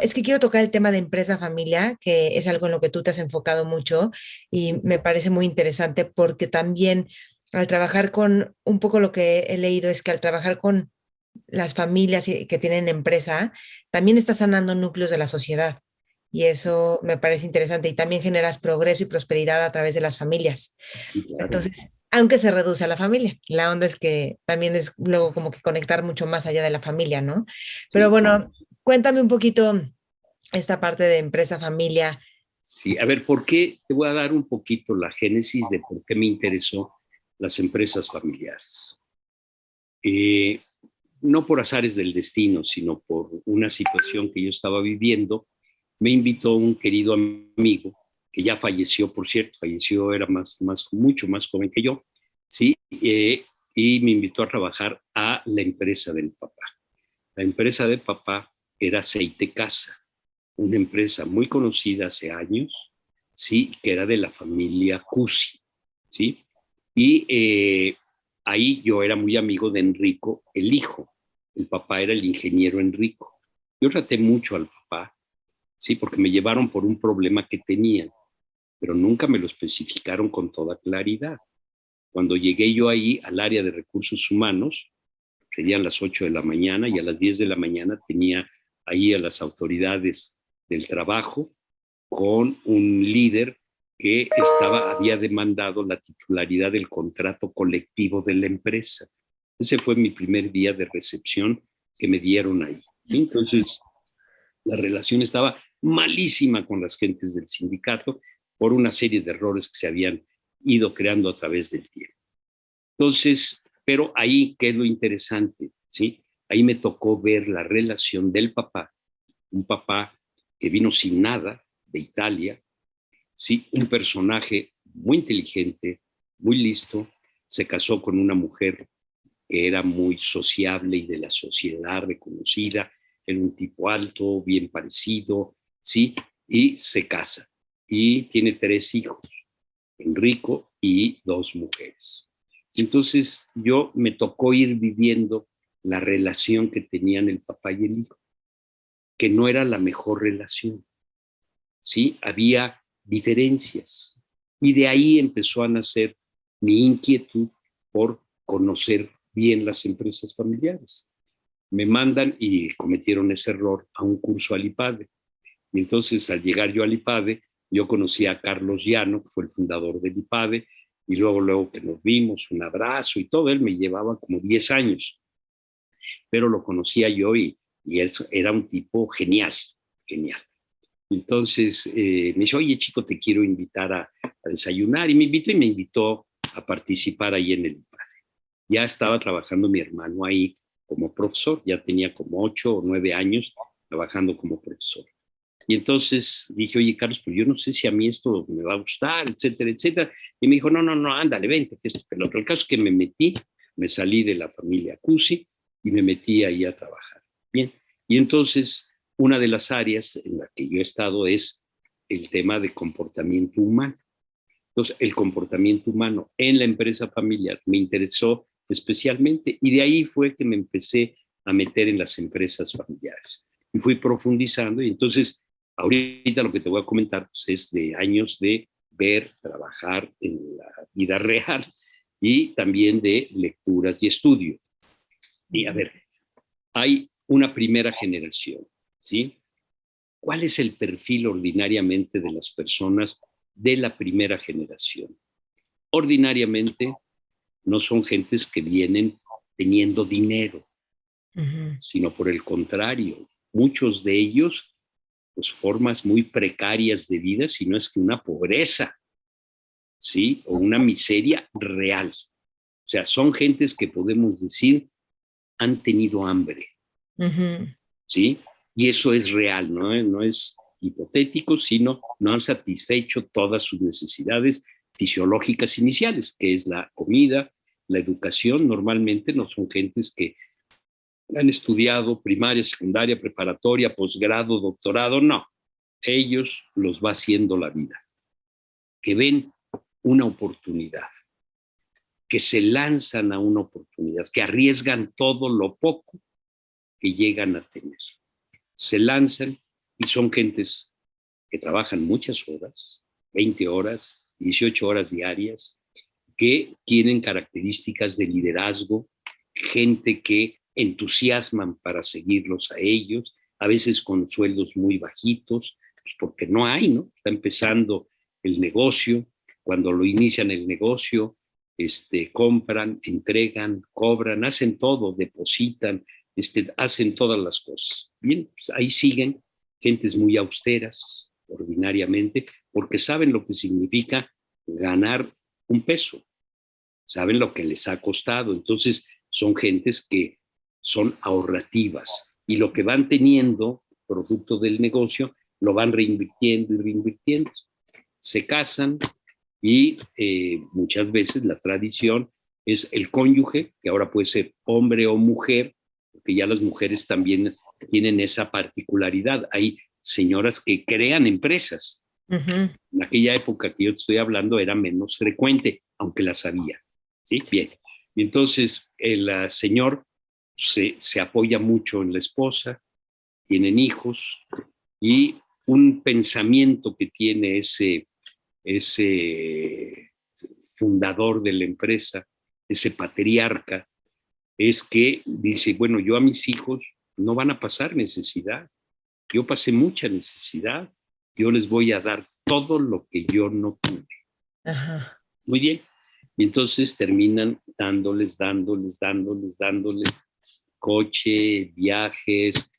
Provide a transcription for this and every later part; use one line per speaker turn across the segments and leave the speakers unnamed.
Es que quiero tocar el tema de empresa familia, que es algo en lo que tú te has enfocado mucho y me parece muy interesante porque también al trabajar con, un poco lo que he leído es que al trabajar con las familias que tienen empresa, también estás sanando núcleos de la sociedad. Y eso me parece interesante y también generas progreso y prosperidad a través de las familias.
Sí, claro.
Entonces, aunque se reduce a la familia, la onda es que también es luego como que conectar mucho más allá de la familia, ¿no? Pero
Sí.
bueno, cuéntame un poquito esta parte de empresa, familia.
Sí, a ver, ¿por qué? Te voy a dar un poquito la génesis de por qué me interesó las empresas familiares. Eh, no por azares del destino, sino por una situación que yo estaba viviendo. Me invitó un querido amigo, que ya falleció, por cierto, falleció, era mucho más joven que yo, ¿sí? Y me invitó a trabajar a la empresa del papá. La empresa del papá era Aceite Casa, una empresa muy conocida hace años, ¿sí? Que era de la familia Cusi, ¿sí? Y ahí yo era muy amigo de Enrico, el hijo. El papá era el ingeniero Enrico. Yo traté mucho al papá, ¿sí? Porque me llevaron por un problema que tenían, pero nunca me lo especificaron con toda claridad. Cuando llegué yo ahí al área de recursos humanos, serían las 8 de la mañana y a las 10 de la mañana tenía ahí a las autoridades del trabajo con un líder que había demandado la titularidad del contrato colectivo de la empresa. Ese fue mi primer día de recepción que me dieron ahí. ¿Sí? Entonces, la relación estaba malísima con las gentes del sindicato por una serie de errores que se habían ido creando a través del tiempo. Entonces, pero ahí, ¿qué es lo interesante? ¿Sí? Ahí me tocó ver la relación del papá, un papá que vino sin nada de Italia, ¿sí? Un personaje muy inteligente, muy listo, se casó con una mujer que era muy sociable y de la sociedad reconocida, era un tipo alto, bien parecido, ¿sí? Y se casa y tiene 3 hijos, Enrico y 2 mujeres. Entonces yo me tocó ir viviendo la relación que tenían el papá y el hijo, que no era la mejor relación, ¿sí? Había diferencias. Y de ahí empezó a nacer mi inquietud por conocer bien las empresas familiares. Me mandan y cometieron ese error a un curso al IPADE. Y entonces al llegar yo al IPADE, yo conocí a Carlos Llano, que fue el fundador del IPADE, y luego que nos vimos, un abrazo y todo, él me llevaba como 10 años, pero lo conocía yo y él era un tipo genial, genial. Entonces me dice, oye chico, te quiero invitar a desayunar, y me invitó a participar ahí en el IPADE. Ya estaba trabajando mi hermano ahí como profesor, ya tenía como 8 o 9 años trabajando como profesor. Y entonces dije, oye, Carlos, pues yo no sé si a mí esto me va a gustar, etcétera, etcétera. Y me dijo, no, no, no, ándale, vente, que esto, que lo otro. El caso es que me metí, me salí de la familia Cusi y me metí ahí a trabajar. Bien, y entonces una de las áreas en la que yo he estado es el tema de comportamiento humano. Entonces, el comportamiento humano en la empresa familiar me interesó especialmente y de ahí fue que me empecé a meter en las empresas familiares. Y fui profundizando y entonces ahorita lo que te voy a comentar pues, es de años de ver, trabajar en la vida real y también de lecturas y estudio. Y a ver, hay una primera generación, ¿sí? ¿Cuál es el perfil ordinariamente de las personas de la primera generación? Ordinariamente no son gentes que vienen teniendo dinero,
Ujú.
sino por el contrario, muchos de ellos, pues formas muy precarias de vida, si no es que una pobreza, ¿sí? O una miseria real. O sea, son gentes que podemos decir han tenido hambre,
Ujú.
¿sí? Y eso es real, ¿no? No es hipotético, sino no han satisfecho todas sus necesidades fisiológicas iniciales, que es la comida, la educación. Normalmente no son gentes que han estudiado primaria, secundaria, preparatoria, posgrado, doctorado, no. Ellos los va haciendo la vida, que ven una oportunidad, que se lanzan a una oportunidad, que arriesgan todo lo poco que llegan a tener. se lanzan y son gentes que trabajan muchas horas, 20 horas, 18 horas diarias, que tienen características de liderazgo, gente que entusiasman para seguirlos a ellos, a veces con sueldos muy bajitos, pues porque no hay, ¿no? Está empezando el negocio, cuando lo inician el negocio, compran, entregan, cobran, hacen todo, depositan, hacen todas las cosas. Bien, pues ahí siguen gentes muy austeras, ordinariamente, porque saben lo que significa ganar un peso, saben lo que les ha costado. Entonces, son gentes que son ahorrativas y lo que van teniendo, producto del negocio, lo van reinvirtiendo y reinvirtiendo. Se casan y muchas veces la tradición es el cónyuge, que ahora puede ser hombre o mujer, porque ya las mujeres también tienen esa particularidad. Hay señoras que crean empresas. Uh-huh. En aquella época que yo te estoy hablando era menos frecuente, aunque las había. ¿Sí? Bien. Y entonces el señor se apoya mucho en la esposa, tienen hijos y un pensamiento que tiene ese fundador de la empresa, ese patriarca, es que dice, bueno, yo a mis hijos no van a pasar necesidad, yo pasé mucha necesidad, yo les voy a dar todo lo que yo no tuve. Ajá. Muy bien. Y entonces terminan dándoles coche, viajes,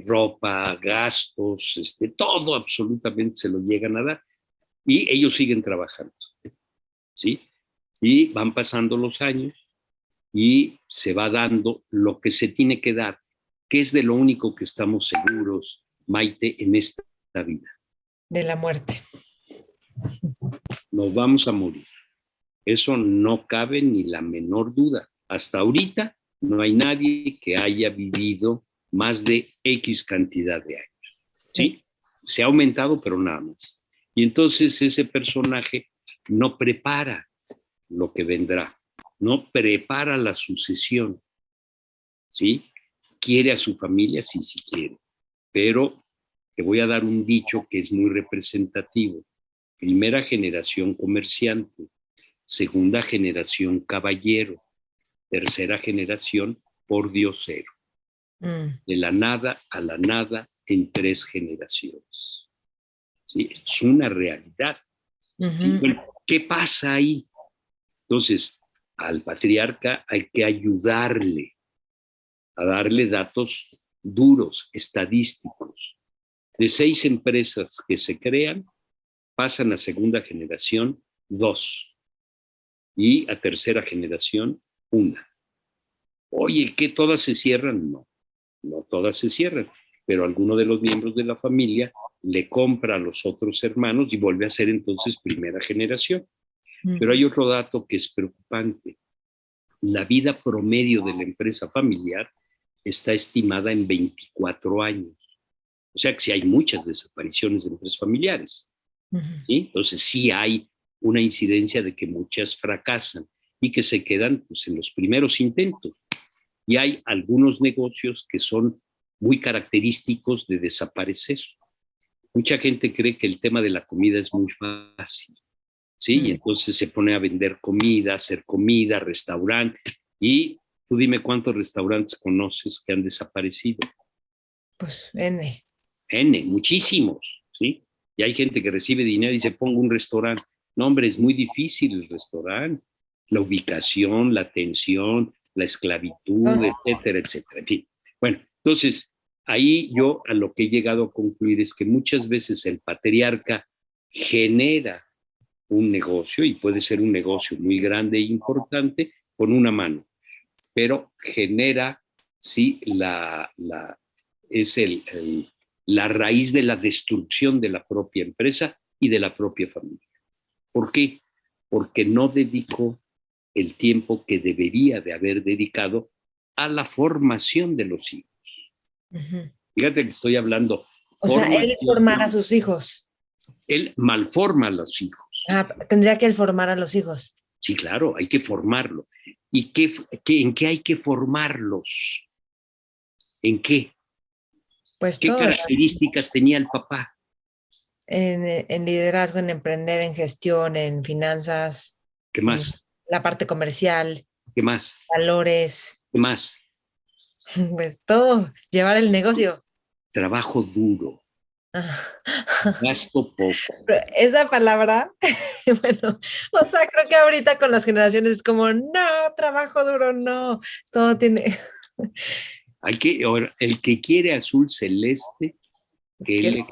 ropa, gastos, todo absolutamente se lo llegan a dar. Y ellos siguen trabajando, ¿sí? Y van pasando los años y se va dando lo que se tiene que dar, que es de lo único que estamos seguros, Maite, en esta vida.
De la muerte.
Nos vamos a morir. Eso no cabe ni la menor duda. Hasta ahorita no hay nadie que haya vivido más de X cantidad de años. ¿Sí? Se ha aumentado, pero nada más. Y entonces ese personaje no prepara lo que vendrá, no prepara la sucesión, ¿sí? Quiere a su familia, sí, sí quiere, pero te voy a dar un dicho que es muy representativo. Primera generación comerciante, segunda generación caballero, tercera generación pordiosero. De la nada a la nada en 3 generaciones. ¿Sí? Esto es una realidad. ¿Sí? Bueno, ¿qué pasa ahí? Entonces, al patriarca hay que ayudarle a darle datos duros, estadísticos. De 6 empresas que se crean, pasan a segunda generación 2 y a tercera generación 1. Oye, ¿que todas se cierran? No, no todas se cierran, pero alguno de los miembros de la familia le compra a los otros hermanos y vuelve a ser entonces primera generación. Pero hay otro dato que es preocupante. La vida promedio de la empresa familiar está estimada en 24 años. O sea que sí hay muchas desapariciones de empresas familiares. ¿Sí? Entonces sí hay una incidencia de que muchas fracasan y que se quedan pues, en los primeros intentos. Y hay algunos negocios que son muy característicos de desaparecer. Mucha gente cree que el tema de la comida es muy fácil, ¿sí? Y entonces se pone a vender comida, hacer comida, restaurante, y tú dime cuántos restaurantes conoces que han desaparecido.
Pues N.
N, muchísimos, ¿sí? Y hay gente que recibe dinero y dice, pongo un restaurante. No, hombre, es muy difícil el restaurante. La ubicación, la atención, la esclavitud, etcétera, etcétera. En fin. Bueno, entonces, ahí yo a lo que he llegado a concluir es que muchas veces el patriarca genera un negocio, y puede ser un negocio muy grande e importante, con una mano, pero genera, sí, es la raíz de la destrucción de la propia empresa y de la propia familia. ¿Por qué? Porque no dedicó el tiempo que debería de haber dedicado a la formación de los hijos. Fíjate que estoy hablando.
O sea, él formar a sus hijos.
Él malforma a los hijos.
Ah, tendría que él formar a los hijos.
Sí, claro, hay que formarlo. ¿Y en qué hay que formarlos? ¿En qué?
Pues
¿Qué
todo,
características tenía el papá?
en liderazgo, en emprender, en gestión, en finanzas,
¿Qué
en
más?
la parte comercial,
¿Qué más?
valores,
¿Qué más?
pues todo, llevar el negocio.
Trabajo duro, gasto poco.
Pero esa palabra, bueno, o sea, creo que ahorita con las generaciones es como, no, trabajo duro, no, todo tiene
Ahora, el que quiere azul celeste, ¿qué
que...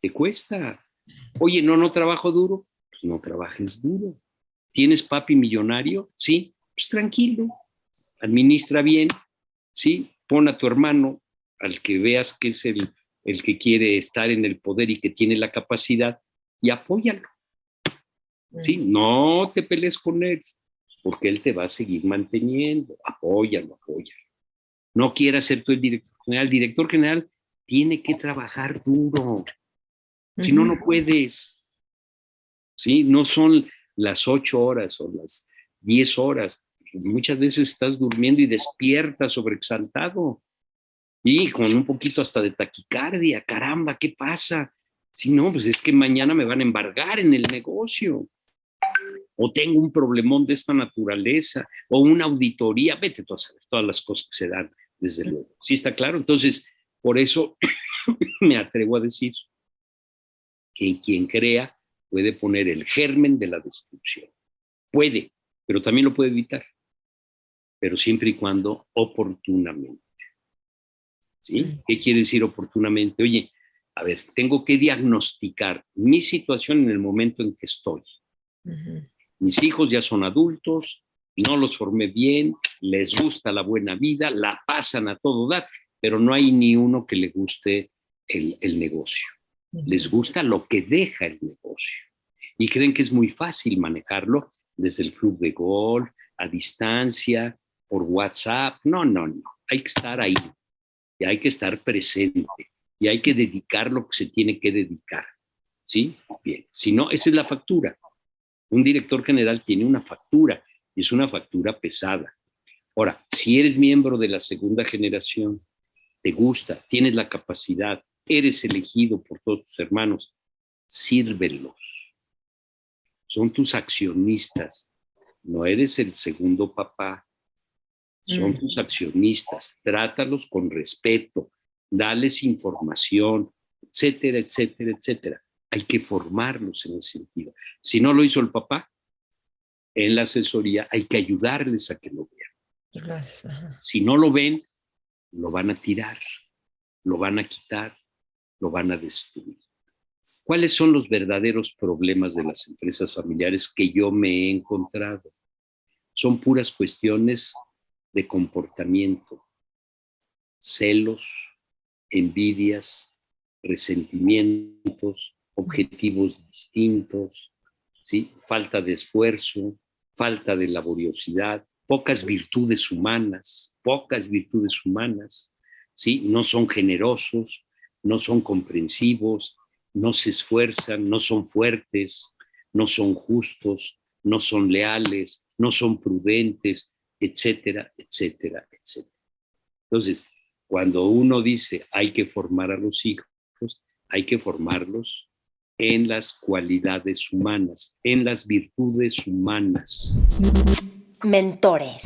le cuesta? Oye, no trabajo duro, pues no trabajes duro. ¿Tienes papi millonario? Sí, pues tranquilo, administra bien, sí, pon a tu hermano, al que veas que es el que quiere estar en el poder y que tiene la capacidad, y apóyalo, sí, no te pelees con él, porque él te va a seguir manteniendo, apóyalo. No quieras ser tú el director general tiene que trabajar duro, si no,
Ujú.
no puedes, ¿sí? No son las 8 horas o las 10 horas. Muchas veces estás durmiendo y despiertas sobreexaltado y con un poquito hasta de taquicardia. Caramba, ¿qué pasa? Si no, pues es que mañana me van a embargar en el negocio o tengo un problemón de esta naturaleza o una auditoría. Vete tú a saber todas las cosas que se dan, desde luego. ¿Sí está claro? Entonces, por eso me atrevo a decir que quien crea puede poner el germen de la destrucción. Puede, pero también lo puede evitar, pero siempre y cuando oportunamente. ¿Sí? ¿Qué quiere decir oportunamente? Oye, a ver, tengo que diagnosticar mi situación en el momento en que estoy. Mis hijos ya son adultos, no los formé bien, les gusta la buena vida, la pasan a todo dar, pero no hay ni uno que le guste el negocio. Les gusta lo que deja el negocio. Y creen que es muy fácil manejarlo desde el club de golf, a distancia, por WhatsApp. No. Hay que estar ahí y hay que estar presente y hay que dedicar lo que se tiene que dedicar. ¿Sí? Bien. Si no, esa es la factura. Un director general tiene una factura y es una factura pesada. Ahora, si eres miembro de la segunda generación, te gusta, tienes la capacidad, eres elegido por todos tus hermanos, sírvelos. Son tus accionistas. No eres el segundo papá, son tus accionistas. Trátalos con respeto, dales información, etcétera. Hay que formarlos en ese sentido. Si no lo hizo el papá, en la asesoría hay que ayudarles a que lo vean. Si no lo ven, lo van a tirar, lo van a quitar, lo van a destruir. ¿Cuáles son los verdaderos problemas de las empresas familiares que yo me he encontrado? Son puras cuestiones de comportamiento, celos, envidias, resentimientos, objetivos distintos, ¿sí? Falta de esfuerzo, falta de laboriosidad, pocas virtudes humanas, ¿sí? No son generosos, no son comprensivos, no se esfuerzan, no son fuertes, no son justos, no son leales, no son prudentes, etcétera. Entonces, cuando uno dice hay que formar a los hijos, hay que formarlos en las cualidades humanas, en las virtudes humanas.
Mentores.